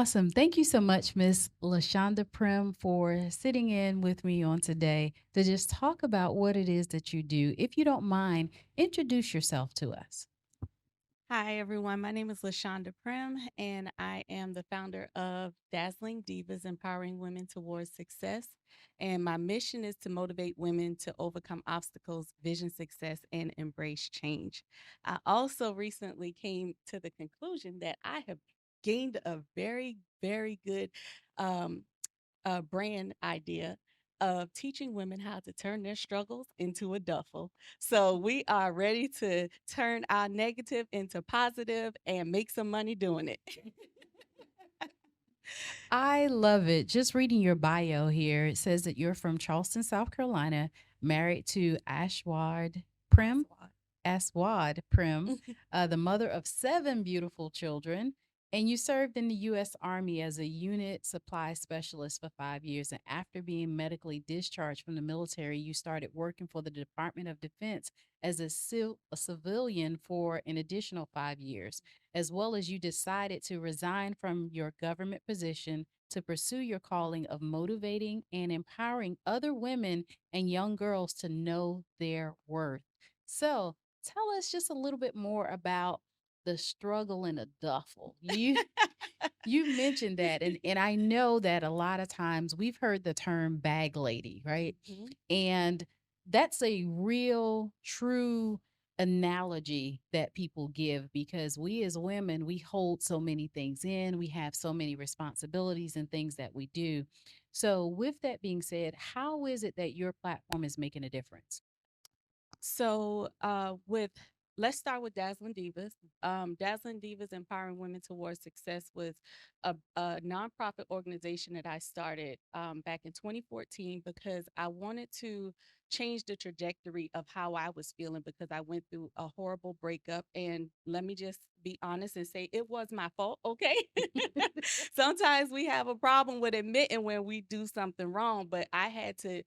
Awesome. Thank you so much, Miss LaShonda Prim, for sitting in with me on today to just talk about what it is that you do. If you don't mind, introduce yourself to us. Hi, everyone. My name is LaShonda Prim, and I am the founder of Dazzling Divas, empowering women towards success. And my mission is to motivate women to overcome obstacles, vision success, and embrace change. I also recently came to the conclusion that I have gained a very, very good um, brand idea of teaching women how to turn their struggles into a duffel. So we are ready to turn our negative into positive and make some money doing it. I love it. Just reading your bio here, it says that you're from Charleston, South Carolina, married to Ashwad Prim. Aswad. Aswad Prim, the mother of seven beautiful children. And you served in the U.S. Army as a unit supply specialist for 5 years. And after being medically discharged from the military, you started working for the Department of Defense as a civilian for an additional 5 years, as well as you decided to resign from your government position to pursue your calling of motivating and empowering other women and young girls to know their worth. So, tell us just a little bit more about the struggle in a duffel. You mentioned that, and I know that a lot of times we've heard the term bag lady, right? Mhm. And that's a real true analogy that people give because we as women, we hold so many things in, we have so many responsibilities and things that we do. So with that being said, how is it that your platform is making a difference? So, with let's start with Dazzling Divas. Dazzling Divas Empowering Women Towards Success was a nonprofit organization that I started back in 2014 because I wanted to change the trajectory of how I was feeling because I went through a horrible breakup. And let me just be honest and say it was my fault. Okay. Sometimes we have a problem with admitting when we do something wrong, but I had to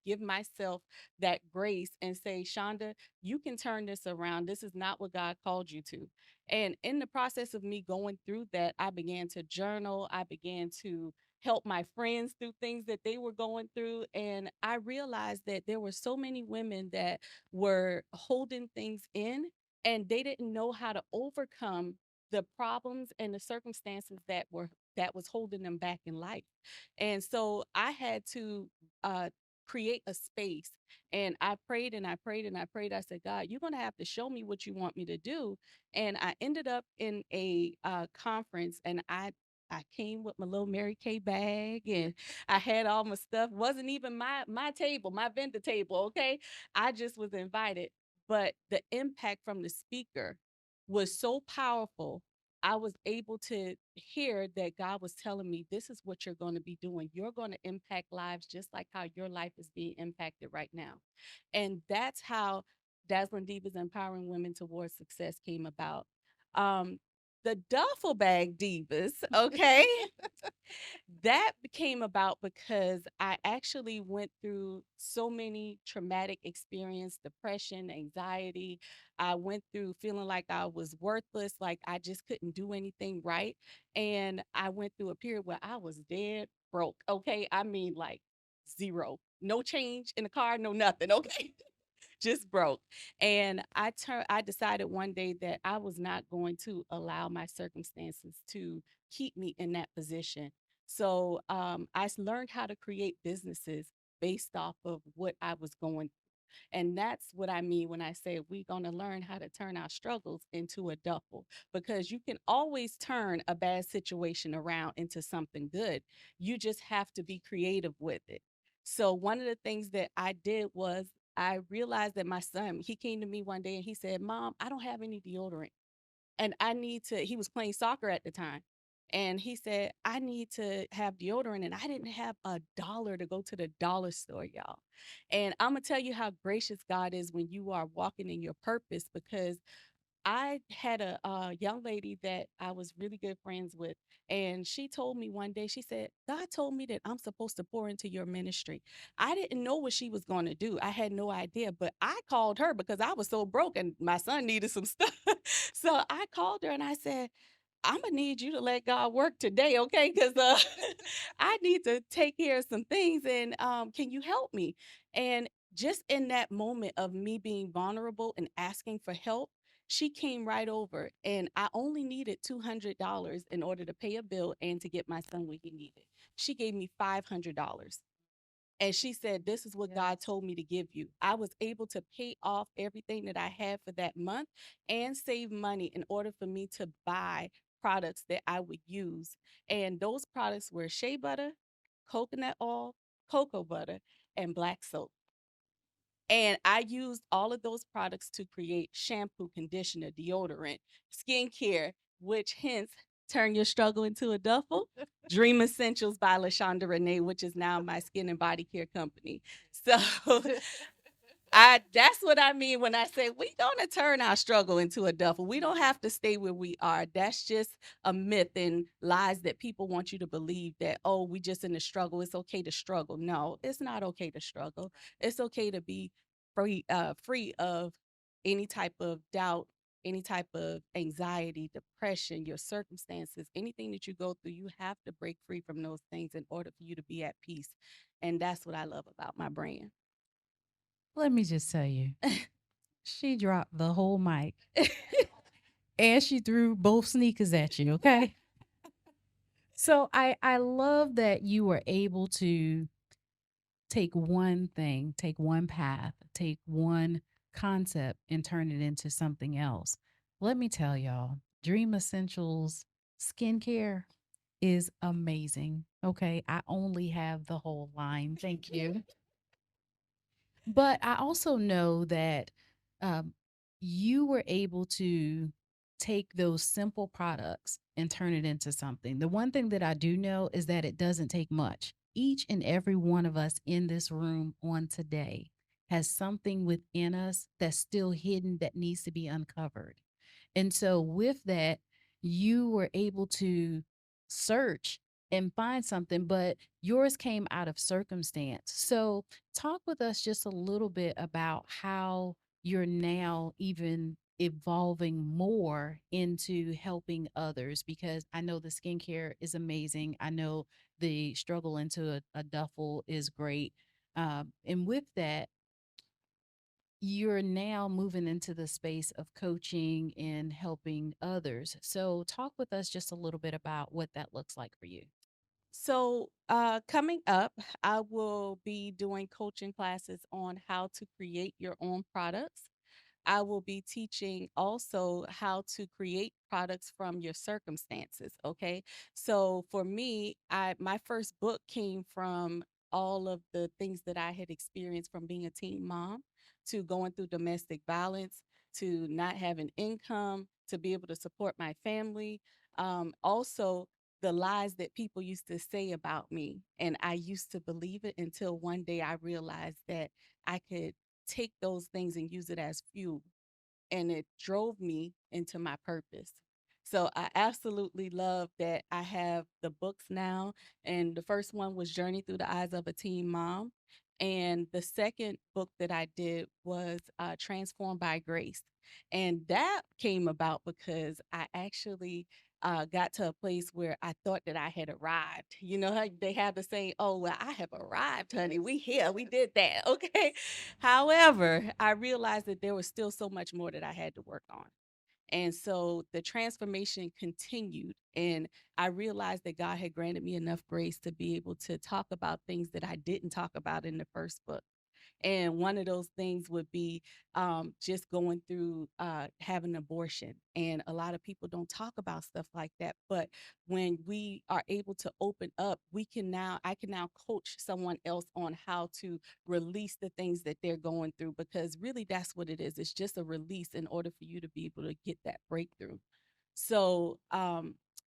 give myself that grace and say, Shonda, you can turn this around. This is not what God called you to. And in the process of me going through that, I began to journal. I began to help my friends through things that they were going through. And I realized that there were so many women that were holding things in and they didn't know how to overcome the problems and the circumstances that was holding them back in life. And so I had to create a space. And I prayed and I prayed and I prayed. I said, God, you're going to have to show me what you want me to do. And I ended up in a conference and I came with my little Mary Kay bag and I had all my stuff. Wasn't even my table, my vendor table, okay? I just was invited. But the impact from the speaker was so powerful. I was able to hear that God was telling me, this is what you're going to be doing. You're going to impact lives just like how your life is being impacted right now. And that's how Dazzling Divas Empowering Women Towards Success came about. Um, the duffel bag divas, okay, that came about because I actually went through so many traumatic experience, depression, anxiety. I went through feeling like I was worthless, like I just couldn't do anything right. And I went through a period where I was dead broke. Okay. I mean, like zero, no change in the car, no nothing. Okay. Just broke. And I decided one day that I was not going to allow my circumstances to keep me in that position. So learned how to create businesses based off of what I was going through. And that's what I mean when I say we're going to learn how to turn our struggles into a duffel because you can always turn a bad situation around into something good. You just have to be creative with it. So one of the things that I did was I realized that my son, he came to me one day and he said, Mom, I don't have any deodorant. And I need to, he was playing soccer at the time. And he said, I need to have deodorant. And I didn't have $1 to go to the dollar store, y'all. And I'm going to tell you how gracious God is when you are walking in your purpose because I had a young lady that I was really good friends with, and she told me one day, she said, God told me that I'm supposed to pour into your ministry. I didn't know what she was going to do. I had no idea, but I called her because I was so broke and my son needed some stuff. So I called her and I said, I'm gonna need you to let God work today, okay? Because I need to take care of some things, and can you help me? And just in that moment of me being vulnerable and asking for help, she came right over, and I only needed $200 in order to pay a bill and to get my son what he needed. She gave me $500. And she said, "This is what God Yes. told me to give you." I was able to pay off everything that I had for that month and save money in order for me to buy products that I would use. And those products were shea butter, coconut oil, cocoa butter, and black soap. And I used all of those products to create shampoo, conditioner, deodorant, skincare, which hence turn your struggle into a duffel. Dream Essentials by LaShonda Renee, which is now my skin and body care company. So I that's what I mean when I say we gonna turn our struggle into a duffel. We don't have to stay where we are. That's just a myth and lies that people want you to believe that, oh, we just in a struggle. It's okay to struggle. No, it's not okay to struggle. It's okay to be free of any type of doubt, any type of anxiety, depression, your circumstances, anything that you go through, you have to break free from those things in order for you to be at peace. And that's what I love about my brand. Let me just tell you, she dropped the whole mic and she threw both sneakers at you, okay? So I love that you were able to take one thing, take one path, take one concept and turn it into something else. Let me tell y'all, Dream Essentials skincare is amazing. Okay. I only have the whole line. Thank you. But I also know that um, you were able to take those simple products and turn it into something. The one thing that I do know is that it doesn't take much. Each and every one of us in this room on today has something within us that's still hidden that needs to be uncovered. And so, with that, you were able to search and find something, but yours came out of circumstance. So, talk with us just a little bit about how you're now even evolving more into helping others, because I know the skincare is amazing. I know the struggle into a duffel is great. And with that, you're now moving into the space of coaching and helping others. So, talk with us just a little bit about what that looks like for you. So, coming up, I will be doing coaching classes on how to create your own products. I will be teaching also how to create products from your circumstances. Okay. So for me, my first book came from all of the things that I had experienced from being a teen mom to going through domestic violence to not having income to be able to support my family. Also, the lies that people used to say about me. And I used to believe it until one day I realized that I could take those things and use it as fuel, and it drove me into my purpose. So I absolutely love that I have the books now. And the first one was Journey Through the Eyes of a Teen Mom. And the second book that I did was Transformed by Grace. And that came about because I actually got to a place where I thought that I had arrived. You know how they have the saying, "Oh, well, I have arrived, honey. We here. We did that." Okay. However, I realized that there was still so much more that I had to work on. And so the transformation continued. And I realized that God had granted me enough grace to be able to talk about things that I didn't talk about in the first book. And one of those things would be just going through having an abortion. And a lot of people don't talk about stuff like that. But when we are able to open up, I can now coach someone else on how to release the things that they're going through, because really that's what it is. It's just a release in order for you to be able to get that breakthrough. So,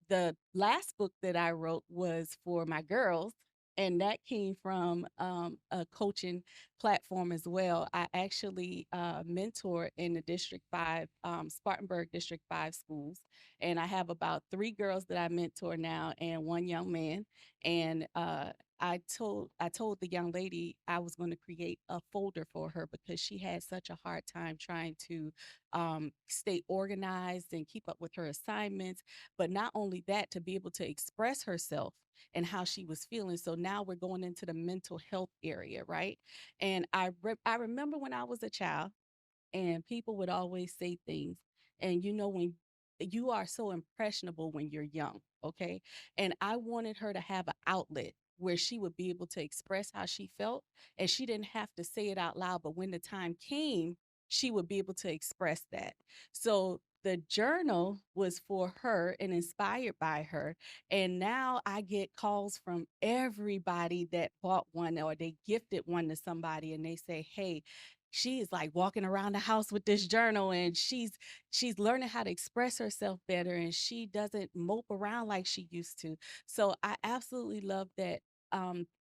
the last book that I wrote was for my girls, and that came from a coaching platform as well. I actually mentor in the District 5, Spartanburg District 5 schools, and I have about three girls that I mentor now and one young man. And I told the young lady I was going to create a folder for her because she had such a hard time trying to stay organized and keep up with her assignments. But not only that, to be able to express herself and how she was feeling. So now we're going into the mental health area, right? And I remember when I was a child, and people would always say things, and when you are so impressionable when you're young, okay? And I wanted her to have an outlet where she would be able to express how she felt, and she didn't have to say it out loud, but when the time came, she would be able to express that. So the journal was for her and inspired by her, and now I get calls from everybody that bought one or they gifted one to somebody, and they say, hey, she is like walking around the house with this journal, and she's learning how to express herself better, and she doesn't mope around like she used to. So I absolutely love that.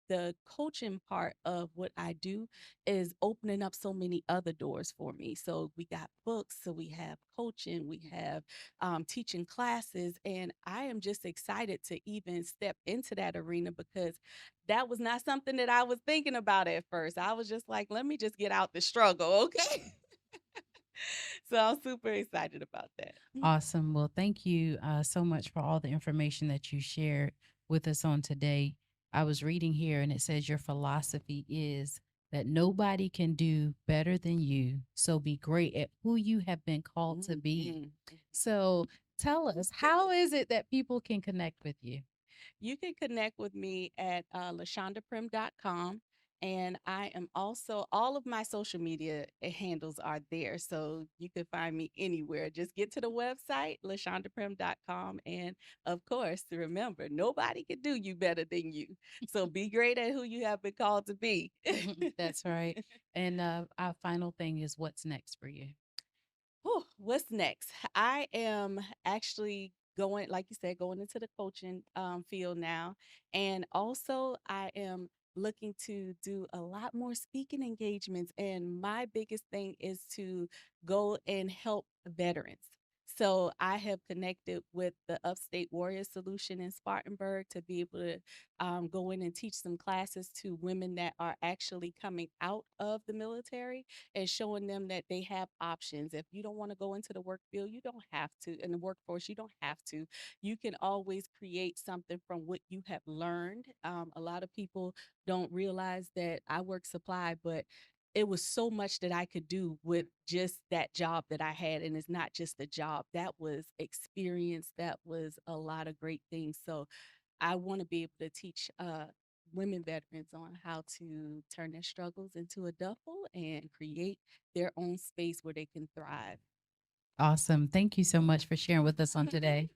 The coaching part of what I do is opening up so many other doors for me. So we got books, so we have coaching, we have teaching classes, and I am just excited to even step into that arena because that was not something that I was thinking about at first. I was just like, let me just get out the struggle, okay? So I'm super excited about that. Awesome. Well, thank you so much for all the information that you shared with us on today. I was reading here and it says your philosophy is that nobody can do better than you. So be great at who you have been called to be. Mhm. So tell us, how is it that people can connect with you? You can connect with me at lashondaprim.com. And I am also, all of my social media handles are there. So you can find me anywhere. Just get to the website, lashondaprim.com. And of course, remember, nobody can do you better than you. So be great at who you have been called to be. That's right. And our final thing is what's next for you? Whew, what's next? I am actually going, like you said, going into the coaching field now. And also, I am looking to do a lot more speaking engagements. And my biggest thing is to go and help veterans. So I have connected with the Upstate Warrior Solution in Spartanburg to be able to go in and teach some classes to women that are actually coming out of the military and showing them that they have options. If you don't want to go into the work field, you don't have to. In the workforce, you don't have to. You can always create something from what you have learned. A lot of people don't realize that I work supply, but it was so much that I could do with just that job that I had. And it's not just a job, that was experience, that was a lot of great things. So I want to be able to teach women veterans on how to turn their struggles into a duffel and create their own space where they can thrive. Awesome. Thank you so much for sharing with us on today.